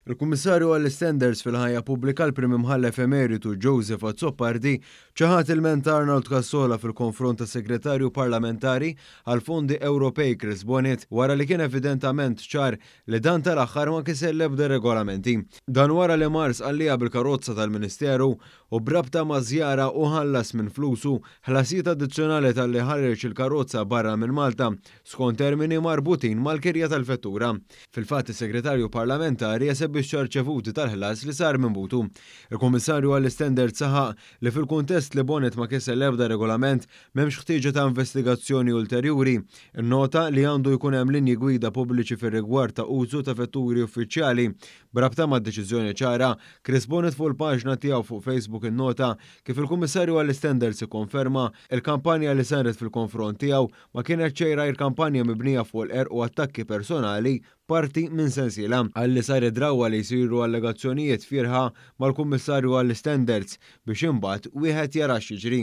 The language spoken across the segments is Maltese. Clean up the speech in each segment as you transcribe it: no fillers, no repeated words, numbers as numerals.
Il-Kummissarju għall-Standards fil-ħajja pubblika l-Prim Imħallef Emeritu Joseph Azzopardi ċaħat il-ment Arnold Cassola fil-konfront ta' Segretarju Parlamentari għal-Fondi Ewropej Chris Bonnet wara li kien evidentament ċar li dan tal-aħħar ma kisel l-ebda regolamenti. Dan wara li mars għallija bil-karozza tal-Ministeru u brabta ma' żjara u ħallas minn flusu ħlasijiet addizzjonali tal-li ħarreġ il-karozza barra minn Malta skont termini marbutin mal-kirja tal-vettura. Fil-fatt is-Segretarju Parlamentari jaseb bix-ċarċevuti tal-ħlas li sar minn butu. Il-Kummissarju għall-Standards saħaq li fil-kuntest li Bonnet ma kisel l-ebda regolament m'hemmx ħtieġa ta' investigazzjoni ulterjuri. Innota li għandu jkun hemm linji gwida pubbliċi fir-rigward ta' użu ta' vetturi uffiċjali. Brabta mad-deċiżjoni ċara, Chris Bonnet fuq il-paġna tiegħu fuq Facebook innota kif il-Kummissarju għall-Standards ikkonferma il-kampanja li saret fil-konfront tiegħu ma kienet ċejra il-kampanja mibnija fuq l-erq u attakki personali parti minn sensiela għalli sar id-drawwa li jsiru allegazzjonijiet firħa mal-Kummissarju għall-Standards biex imbagħad wieħed jara x'jiġri.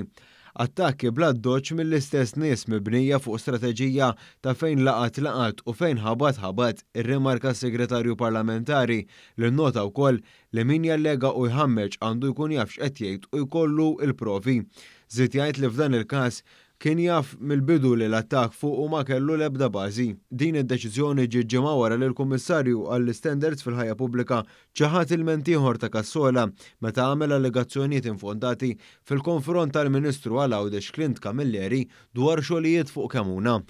Attakki bla doċ mill-istess nies mibnija fuq strateġija ta' fejn laqat u fejn ħabat ir-rimarka s-Segretarju Parlamentari li nnota wkoll li min jallega u jħammeġ għandu jkun jaf x'qed jgħid u jkollu l-provi. Żied jgħid li f'dan il-każ kien jaf mill-bidu li l-attak fuq u ma kellu l-ebda bażi. Din id-deċiżjoni ġiet ġimgħa wara li l-Kummissarju għall-Standards fil-ħajja pubblika ċaħat il-ment ieħor ta' Cassola meta għamel allegazzjonijiet infondati fil-konfront tal-Ministru għal Għawdex Clint Camilleri dwar xogħlijiet fuq Kemuna.